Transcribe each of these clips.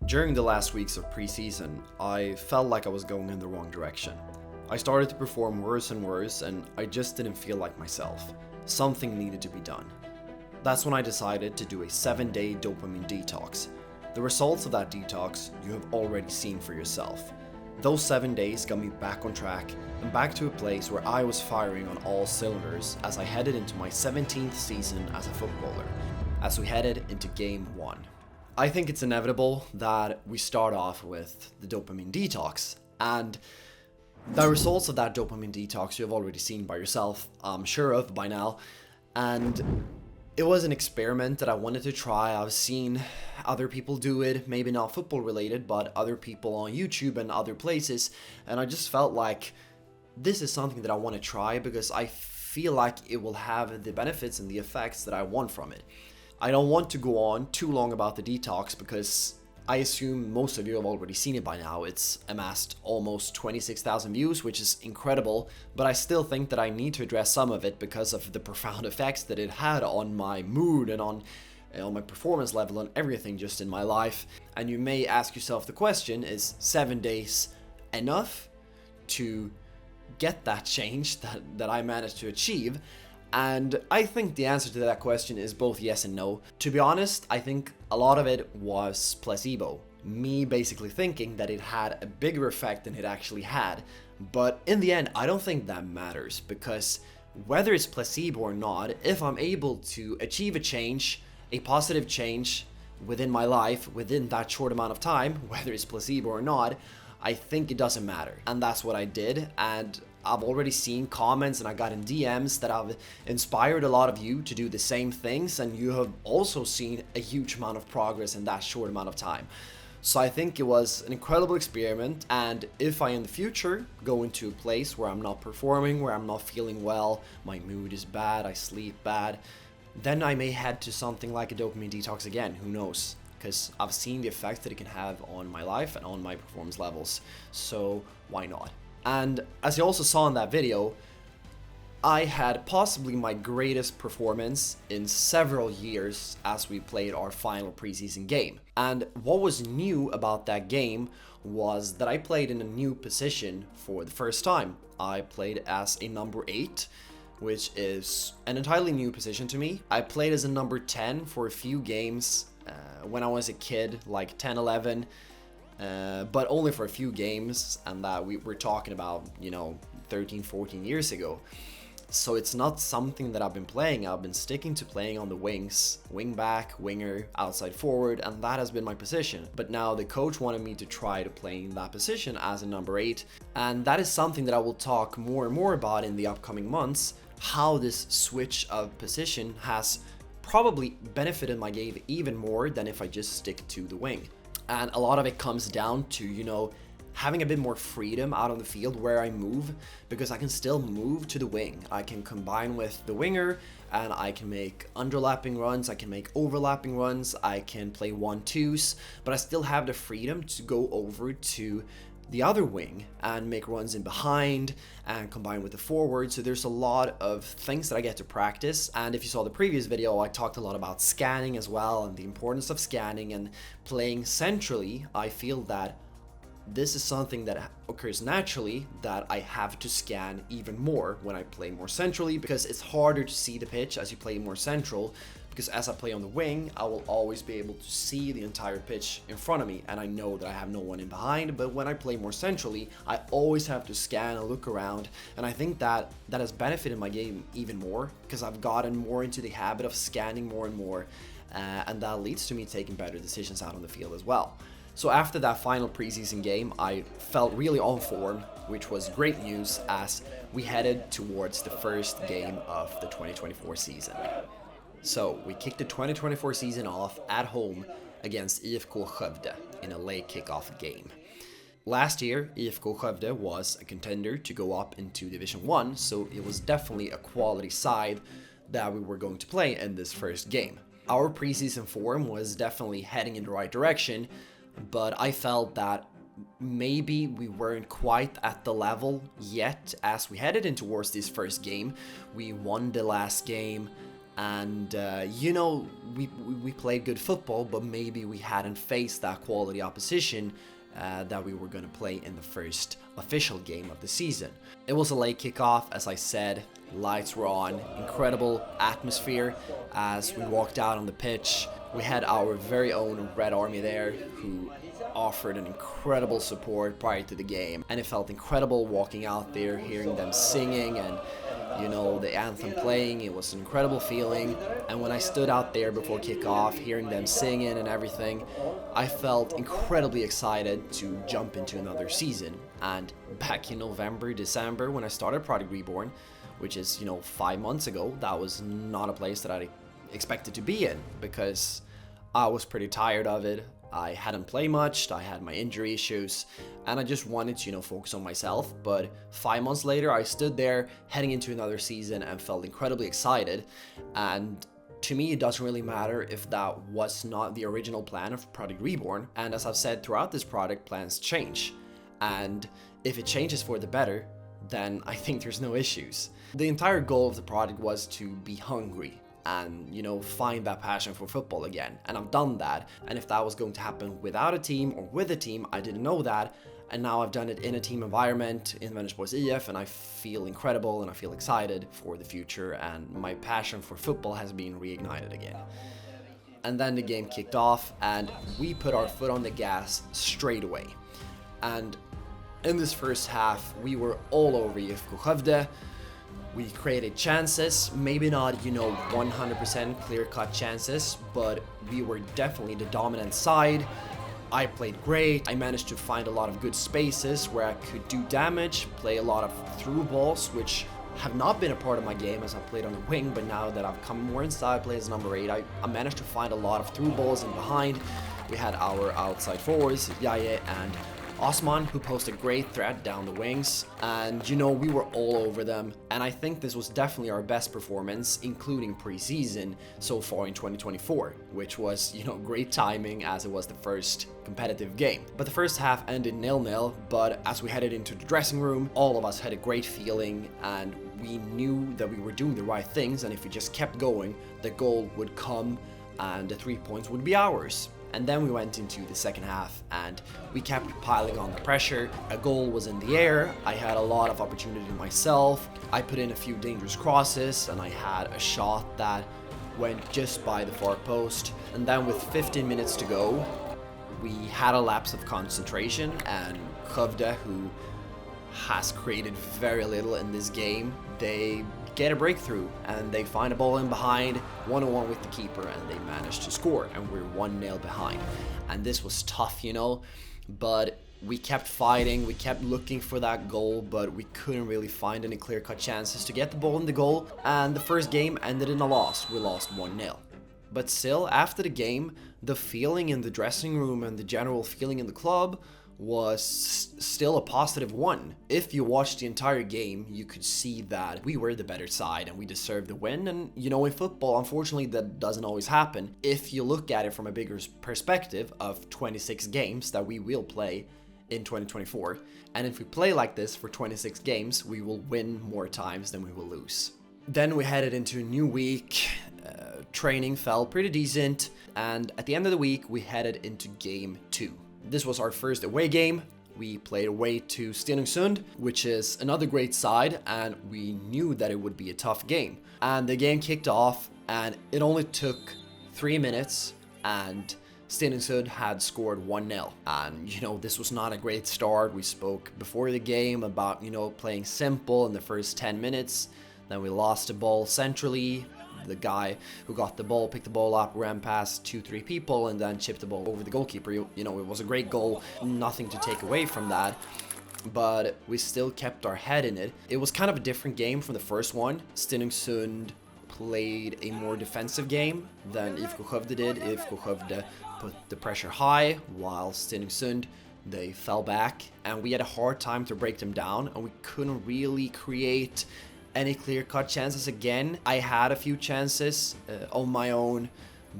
During the last weeks of preseason, I felt like I was going in the wrong direction. I started to perform worse and worse, and I just didn't feel like myself. Something needed to be done. That's when I decided to do a 7-day dopamine detox. The results of that detox you have already seen for yourself. Those 7 days got me back on track and back to a place where I was firing on all cylinders as I headed into my 17th season as a footballer, as we headed into game 1. I think it's inevitable that we start off with the dopamine detox, and the results of that dopamine detox you have already seen by yourself, I'm sure of by now, and it was an experiment that I wanted to try. I've seen other people do it, maybe not football related, but other people on YouTube and other places, and I just felt like this is something that I want to try because I feel like it will have the benefits and the effects that I want from it. I don't want to go on too long about the detox because I assume most of you have already seen it by now. It's amassed almost 26,000 views, which is incredible, but I still think that I need to address some of it because of the profound effects that it had on my mood and on my performance level and everything just in my life. And you may ask yourself the question, is 7 days enough to get that change that I managed to achieve? And I think the answer to that question is both yes and no. To be honest, I think a lot of it was placebo. Me basically thinking that it had a bigger effect than it actually had. But in the end, I don't think that matters because whether it's placebo or not, if I'm able to achieve a change, a positive change within my life, within that short amount of time, whether it's placebo or not, I think it doesn't matter. And that's what I did. And I've already seen comments and I got in DMs that I've inspired a lot of you to do the same things, and you have also seen a huge amount of progress in that short amount of time. So I think it was an incredible experiment, and if I in the future go into a place where I'm not performing, where I'm not feeling well, my mood is bad, I sleep bad, then I may head to something like a dopamine detox again, who knows? Because I've seen the effects that it can have on my life and on my performance levels, so why not? And as you also saw in that video, I had possibly my greatest performance in several years as we played our final preseason game. And what was new about that game was that I played in a new position for the first time. I played as a number 8, which is an entirely new position to me. I played as a number 10 for a few games when I was a kid, like 10, 11. But only for a few games, and that we're talking about, 13, 14 years ago. So it's not something that I've been playing. I've been sticking to playing on the wings, wing back, winger, outside forward, and that has been my position. But now the coach wanted me to try to play in that position as a number 8, and that is something that I will talk more and more about in the upcoming months, how this switch of position has probably benefited my game even more than if I just stick to the wing. And a lot of it comes down to, having a bit more freedom out on the field where I move, because I can still move to the wing. I can combine with the winger and I can make underlapping runs, I can make overlapping runs, I can play 1-2s, but I still have the freedom to go over to the other wing and make runs in behind and combine with the forward. So there's a lot of things that I get to practice. And if you saw the previous video, I talked a lot about scanning as well and the importance of scanning and playing centrally. I feel that this is something that occurs naturally, that I have to scan even more when I play more centrally, because it's harder to see the pitch as you play more central. Because as I play on the wing, I will always be able to see the entire pitch in front of me, and I know that I have no one in behind. But when I play more centrally, I always have to scan and look around, and I think that has benefited my game even more, because I've gotten more into the habit of scanning more and more, and that leads to me taking better decisions out on the field as well. So after that final preseason game, I felt really on form, which was great news as we headed towards the first game of the 2024 season. So we kicked the 2024 season off at home against IFK Skövde in a late kickoff game. Last year, IFK Skövde was a contender to go up into Division 1, so it was definitely a quality side that we were going to play in this first game. Our preseason form was definitely heading in the right direction, but I felt that maybe we weren't quite at the level yet as we headed in towards this first game. We won the last game, And we played good football, but maybe we hadn't faced that quality opposition that we were going to play in the first official game of the season. It was a late kickoff, as I said. Lights were on, incredible atmosphere as we walked out on the pitch. We had our very own Red Army there who offered an incredible support prior to the game, and it felt incredible walking out there, hearing them singing and the anthem playing. It was an incredible feeling, and when I stood out there before kickoff, hearing them singing and everything, I felt incredibly excited to jump into another season. And back in November, December, when I started Project Reborn, which is 5 months ago, that was not a place that I expected to be in, because I was pretty tired of it. I hadn't played much, I had my injury issues, and I just wanted to, focus on myself. But 5 months later, I stood there heading into another season and felt incredibly excited. And to me, it doesn't really matter if that was not the original plan of Project Reborn. And as I've said throughout this project, plans change. And if it changes for the better, then I think there's no issues. The entire goal of the project was to be hungry and find that passion for football again, and I've done that. And if that was going to happen without a team or with a team, I didn't know that, and now I've done it in a team environment in Vänersborg IF, and I feel incredible and I feel excited for the future, and my passion for football has been reignited again. And then the game kicked off and we put our foot on the gas straight away. And in this first half, we were all over IFK Skövde. We created chances, maybe not 100% clear-cut chances, but we were definitely the dominant side. I played great. I managed to find a lot of good spaces where I could do damage, play a lot of through balls, which have not been a part of my game as I played on the wing, but now that I've come more inside, play as number 8, I managed to find a lot of through balls in behind. We had our outside forwards, Jaye and Osman, who posed a great threat down the wings, and we were all over them. And I think this was definitely our best performance, including pre-season, so far in 2024, which was great timing as it was the first competitive game. But the first half ended 0-0, but as we headed into the dressing room, all of us had a great feeling, and we knew that we were doing the right things, and if we just kept going, the goal would come and the 3 points would be ours. And then we went into the second half and we kept piling on the pressure. A goal was in the air. I had a lot of opportunity myself. I put in a few dangerous crosses and I had a shot that went just by the far post. And then with 15 minutes to go, we had a lapse of concentration, and Skövde, who has created very little in this game, they get a breakthrough and they find a ball in behind, 1-on-1 with the keeper, and they manage to score, and we're 1-0 behind. And this was tough, but we kept fighting, we kept looking for that goal, but we couldn't really find any clear-cut chances to get the ball in the goal, and the first game ended in a loss. We lost 1-0. But still, after the game, the feeling in the dressing room and the general feeling in the club was still a positive one. If you watched the entire game, you could see that we were the better side and we deserved the win. And in football, unfortunately, that doesn't always happen. If you look at it from a bigger perspective of 26 games that we will play in 2024, and if we play like this for 26 games, we will win more times than we will lose. Then we headed into a new week. Training felt pretty decent, and at the end of the week, we headed into game 2. This was our first away game. We played away to Stenungsund, which is another great side, and we knew that it would be a tough game. And the game kicked off, and it only took 3 minutes, and Stenungsund had scored 1-0. And, this was not a great start. We spoke before the game about, playing simple in the first 10 minutes. Then we lost the ball centrally. The guy who got the ball picked the ball up, ran past 2-3 people, and then chipped the ball over the goalkeeper. It was a great goal, nothing to take away from that, but we still kept our head in it. It was kind of a different game from the first one. Stenungsund played a more defensive game than IFK Skövde did. IFK Skövde put the pressure high, while Stenungsund, they fell back, and we had a hard time to break them down, and we couldn't really create any clear-cut chances again. I had a few chances on my own,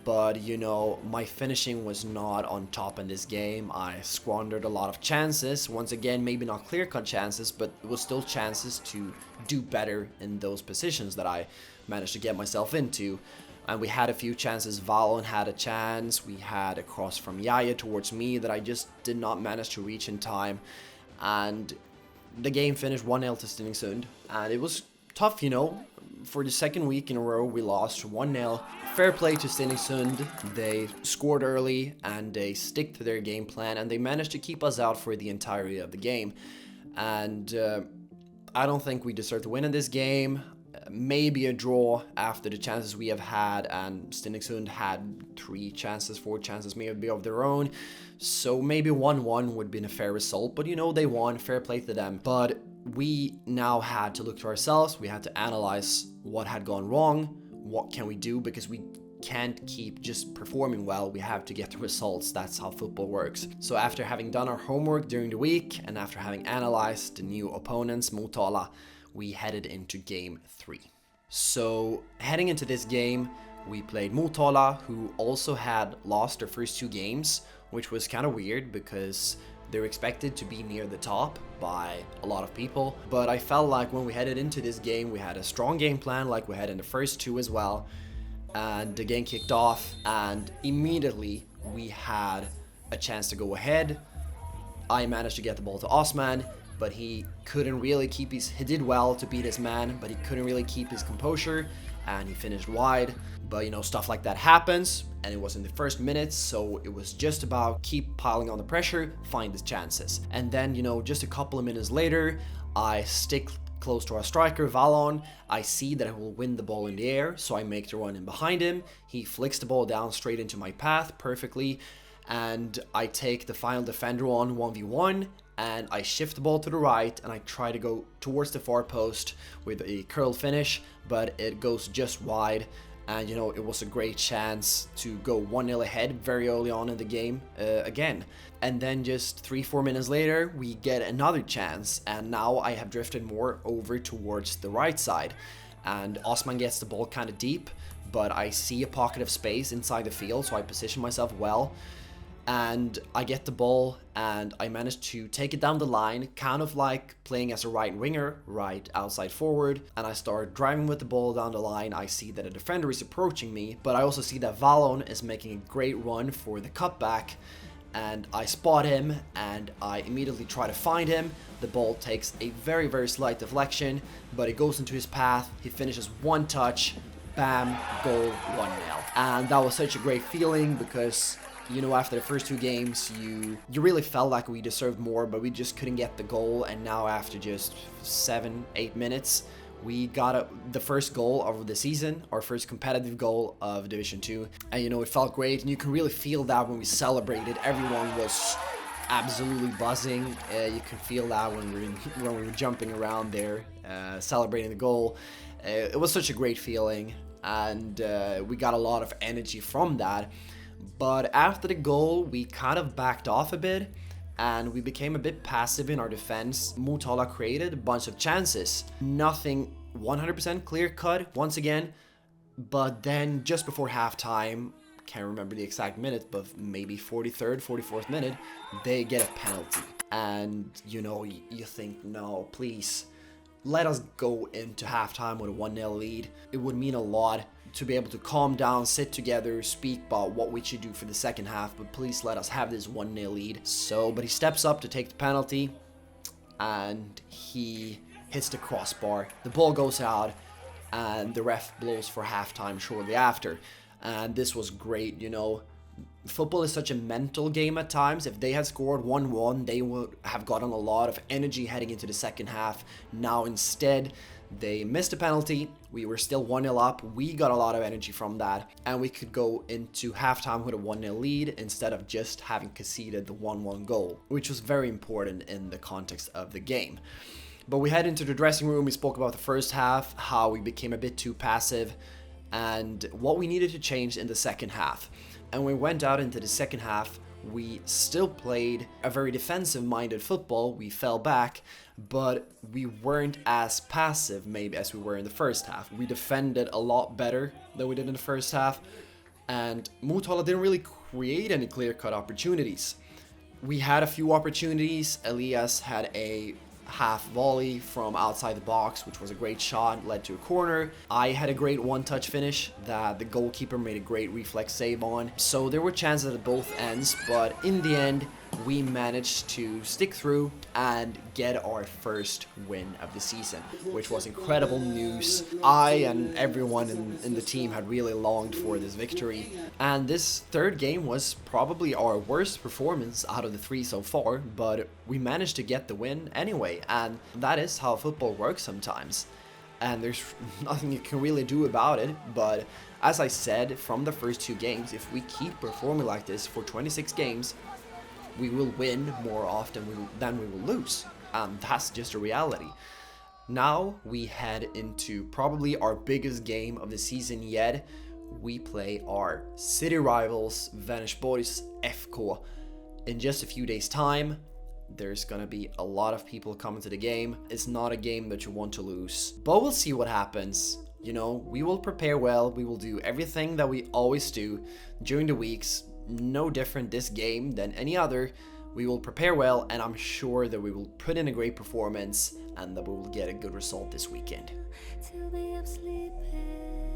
But, you know, my finishing was not on top in this game. I squandered a lot of chances. Once again, maybe not clear-cut chances, but it was still chances to do better in those positions that I managed to get myself into. And we had a few chances. Valon had a chance. We had a cross from Yaya towards me that I just did not manage to reach in time. And the game finished 1-0 to Stenungsund. And it was tough, you know. For the second week in a row, we lost 1-0. Fair play to Stenungsund. They scored early and they stick to their game plan, and they managed to keep us out for the entirety of the game. And I don't think we deserve to win in this game. Maybe a draw after the chances we have had, and Stenungsund had 4 chances maybe of their own. So maybe 1-1 would have been a fair result, but you know, they won, fair play to them. But we now had to look to ourselves. We had to analyze what had gone wrong. What can we do? Because we can't keep just performing well. We have to get the results. That's how football works. So after having done our homework during the week and after having analyzed the new opponents, Motala, we headed into game 3. So heading into this game, we played Motala, who also had lost their first 2 games, which was kind of weird because they're expected to be near the top by a lot of people. But I felt like when we headed into this game, we had a strong game plan like we had in the first 2 as well. And the game kicked off and immediately we had a chance to go ahead. I managed to get the ball to Osman, but he couldn't really keep he did well to beat his man, but he couldn't really keep his composure and he finished wide. But you know, stuff like that happens, and it was in the first minutes, so it was just about keep piling on the pressure, find the chances. And then, you know, just a couple of minutes later, I stick close to our striker, Valon. I see that I will win the ball in the air, so I make the run in behind him. He flicks the ball down straight into my path perfectly, and I take the final defender on 1v1, and I shift the ball to the right, and I try to go towards the far post with a curl finish, but it goes just wide. And you know, it was a great chance to go 1-0 ahead very early on in the game again. And then just 3-4 minutes later, we get another chance, and now I have drifted more over towards the right side. And Osman gets the ball kind of deep, but I see a pocket of space inside the field, so I position myself well. And I get the ball and I managed to take it down the line, kind of like playing as a right winger, right outside forward. And I start driving with the ball down the line. I see that a defender is approaching me, but I also see that Valon is making a great run for the cutback. And I spot him and I immediately try to find him. The ball takes a very, very slight deflection, but it goes into his path. He finishes one touch, bam, goal, 1-0. And that was such a great feeling because, you know, after the first 2 games, you really felt like we deserved more, but we just couldn't get the goal. And now after just 7-8 minutes, we got the first goal of the season, our first competitive goal of Division 2. And you know, it felt great, and you can really feel that when we celebrated. Everyone was absolutely buzzing. You can feel that when we were jumping around there, celebrating the goal. It was such a great feeling, and we got a lot of energy from that. But after the goal, we kind of backed off a bit and we became a bit passive in our defense. Motala created a bunch of chances. Nothing 100% clear cut once again. But then just before halftime, can't remember the exact minute, but maybe 43rd, 44th minute, they get a penalty. And you know, you think, no, please, let us go into halftime with a 1-0 lead. It would mean a lot to be able to calm down, sit together, speak about what we should do for the second half, but please let us have this 1-0 lead. But he steps up to take the penalty, and he hits the crossbar. The ball goes out, and the ref blows for halftime shortly after. And this was great, you know. Football is such a mental game at times. If they had scored 1-1, they would have gotten a lot of energy heading into the second half. Now instead, they missed a penalty. We were still 1-0 up. We got a lot of energy from that, and we could go into halftime with a 1-0 lead instead of just having conceded the 1-1 goal, which was very important in the context of the game. But we head into the dressing room. We spoke about the first half, how we became a bit too passive, and what we needed to change in the second half. And when we went out into the second half, we still played a very defensive-minded football. We fell back, but we weren't as passive maybe as we were in the first half. We defended a lot better than we did in the first half, And Motala didn't really create any clear-cut opportunities. We had a few opportunities. Elias had a half volley from outside the box, which was a great shot, led to a corner. I had a great one-touch finish that the goalkeeper made a great reflex save on. So there were chances at both ends, but in the end, we managed to stick through and get our first win of the season, which was incredible news. I and everyone in the team had really longed for this victory, and this third game was probably our worst performance out of the 3 so far, but we managed to get the win anyway, and that is how football works sometimes. And there's nothing you can really do about it, but as I said from the first 2 games, if we keep performing like this for 26 games, we will win more often than we will lose, and that's just a reality. Now we head into probably our biggest game of the season yet. We play our city rivals, Vänersborg FK, in just a few days' time. There's gonna be a lot of people coming to the game. It's not a game that you want to lose, but we'll see what happens. You know, we will prepare well. We will do everything that we always do during the weeks. No different this game than any other. We will prepare well, and I'm sure that we will put in a great performance and that we will get a good result this weekend. Till we up sleeping.